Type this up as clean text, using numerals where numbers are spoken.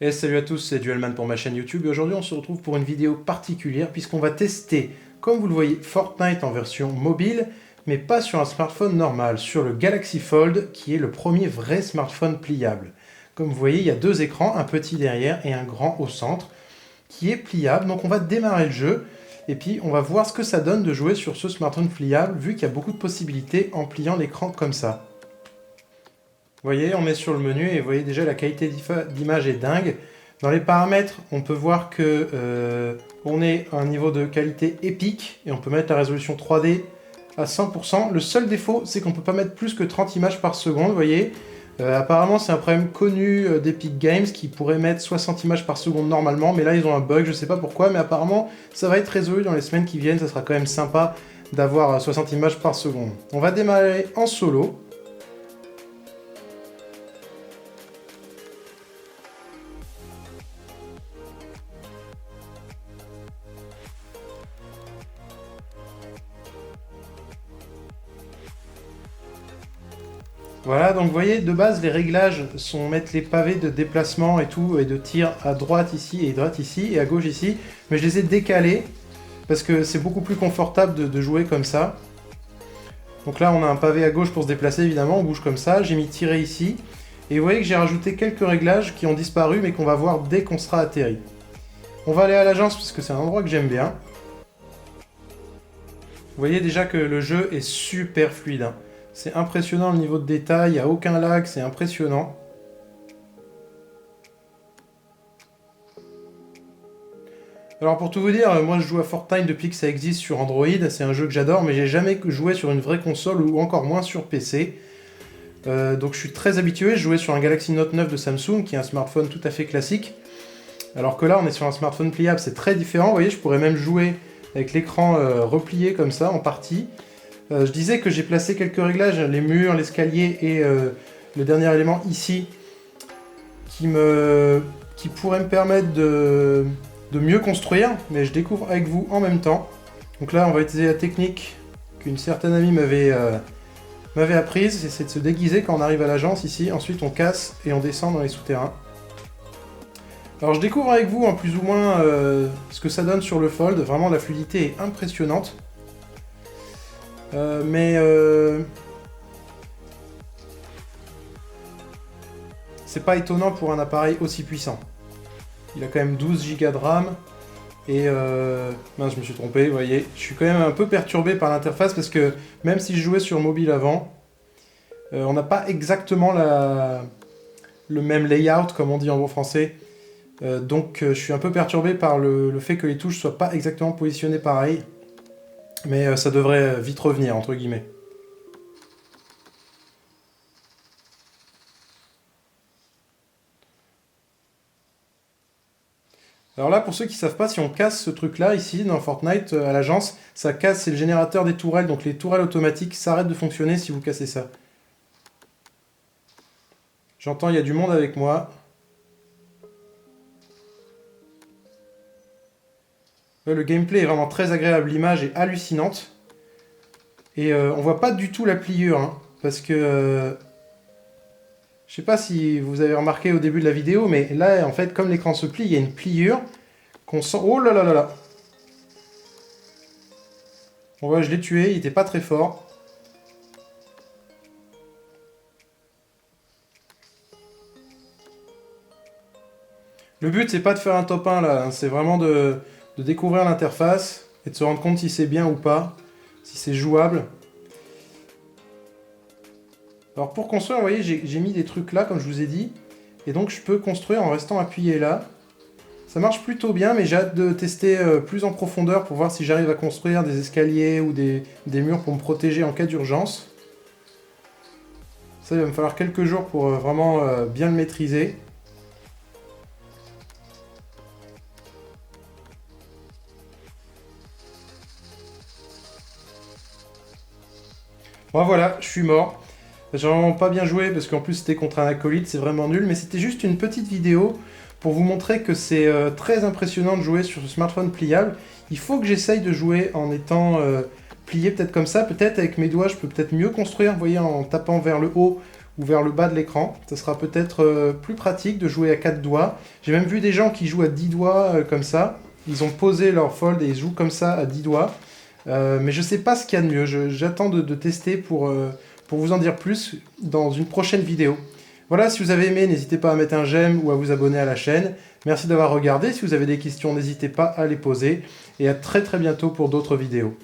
Et salut à tous, c'est Duelman pour ma chaîne YouTube et aujourd'hui on se retrouve pour une vidéo particulière puisqu'on va tester, comme vous le voyez, Fortnite en version mobile, mais pas sur un smartphone normal, sur le Galaxy Fold qui est le premier vrai smartphone pliable. Comme vous voyez, il y a deux écrans, un petit derrière et un grand au centre, qui est pliable. Donc on va démarrer le jeu et puis on va voir ce que ça donne de jouer sur ce smartphone pliable vu qu'il y a beaucoup de possibilités en pliant l'écran comme ça. Vous voyez, on est sur le menu et vous voyez déjà la qualité d'image est dingue. Dans les paramètres, on peut voir que on est à un niveau de qualité épique et on peut mettre la résolution 3D à 100%. Le seul défaut, c'est qu'on ne peut pas mettre plus que 30 images par seconde, vous voyez. Apparemment, c'est un problème connu d'Epic Games qui pourrait mettre 60 images par seconde normalement, mais là, ils ont un bug, je ne sais pas pourquoi, mais apparemment, ça va être résolu dans les semaines qui viennent. Ça sera quand même sympa d'avoir 60 images par seconde. On va démarrer en solo. Voilà, donc vous voyez, de base, les réglages sont mettre les pavés de déplacement et tout, et de tir à droite ici, et droite ici, et à gauche ici, mais je les ai décalés, parce que c'est beaucoup plus confortable de jouer comme ça. Donc là, on a un pavé à gauche pour se déplacer, évidemment, on bouge comme ça, j'ai mis tirer ici, et vous voyez que j'ai rajouté quelques réglages qui ont disparu, mais qu'on va voir dès qu'on sera atterri. On va aller à l'agence, parce que c'est un endroit que j'aime bien. Vous voyez déjà que le jeu est super fluide, hein. C'est impressionnant le niveau de détail, il n'y a aucun lag, c'est impressionnant. Alors pour tout vous dire, moi je joue à Fortnite depuis que ça existe sur Android, c'est un jeu que j'adore, mais j'ai jamais joué sur une vraie console ou encore moins sur PC. Donc je suis très habitué, je jouais sur un Galaxy Note 9 de Samsung, qui est un smartphone tout à fait classique. Alors que là on est sur un smartphone pliable, c'est très différent, vous voyez, je pourrais même jouer avec l'écran replié comme ça en partie. Je disais que j'ai placé quelques réglages, les murs, l'escalier et le dernier élément ici, qui pourrait me permettre de mieux construire, mais je découvre avec vous en même temps. Donc là, on va utiliser la technique qu'une certaine amie m'avait apprise, c'est de se déguiser quand on arrive à l'agence ici. Ensuite, on casse et on descend dans les souterrains. Alors je découvre avec vous en plus ou moins ce que ça donne sur le Fold. Vraiment, la fluidité est impressionnante. C'est pas étonnant pour un appareil aussi puissant. Il a quand même 12 Go de RAM. Et mince, je me suis trompé, vous voyez. Je suis quand même un peu perturbé par l'interface parce que même si je jouais sur mobile avant, on n'a pas exactement le même layout, comme on dit en bon français. Donc je suis un peu perturbé par le fait que les touches soient pas exactement positionnées pareil. Mais ça devrait vite revenir, entre guillemets. Alors là, pour ceux qui ne savent pas, si on casse ce truc-là, ici, dans Fortnite, à l'agence, ça casse, c'est le générateur des tourelles, donc les tourelles automatiques s'arrêtent de fonctionner si vous cassez ça. J'entends, il y a du monde avec moi. Le gameplay est vraiment très agréable, l'image est hallucinante. Et on voit pas du tout la pliure, hein, parce que... je sais pas si vous avez remarqué au début de la vidéo, mais là, en fait, comme l'écran se plie, il y a une pliure qu'on sent... Oh là là là là! Bon, ouais, je l'ai tué, il était pas très fort. Le but, c'est pas de faire un top 1, là, hein, c'est vraiment de découvrir l'interface et de se rendre compte si c'est bien ou pas, si c'est jouable. Alors pour construire, vous voyez, j'ai mis des trucs là, comme je vous ai dit, et donc je peux construire en restant appuyé là. Ça marche plutôt bien, mais j'ai hâte de tester plus en profondeur pour voir si j'arrive à construire des escaliers ou des murs pour me protéger en cas d'urgence. Ça, il va me falloir quelques jours pour vraiment bien le maîtriser. Bon, voilà, je suis mort. J'ai vraiment pas bien joué parce qu'en plus c'était contre un acolyte, c'est vraiment nul, mais c'était juste une petite vidéo pour vous montrer que c'est très impressionnant de jouer sur ce smartphone pliable. Il faut que j'essaye de jouer en étant plié peut-être comme ça, peut-être avec mes doigts je peux peut-être mieux construire, vous voyez, en tapant vers le haut ou vers le bas de l'écran. Ça sera peut-être plus pratique de jouer à 4 doigts. J'ai même vu des gens qui jouent à 10 doigts comme ça. Ils ont posé leur Fold et ils jouent comme ça à 10 doigts. Mais je ne sais pas ce qu'il y a de mieux. J'attends de tester pour vous en dire plus dans une prochaine vidéo. Voilà, si vous avez aimé, n'hésitez pas à mettre un j'aime ou à vous abonner à la chaîne. Merci d'avoir regardé. Si vous avez des questions, n'hésitez pas à les poser. Et à très bientôt pour d'autres vidéos.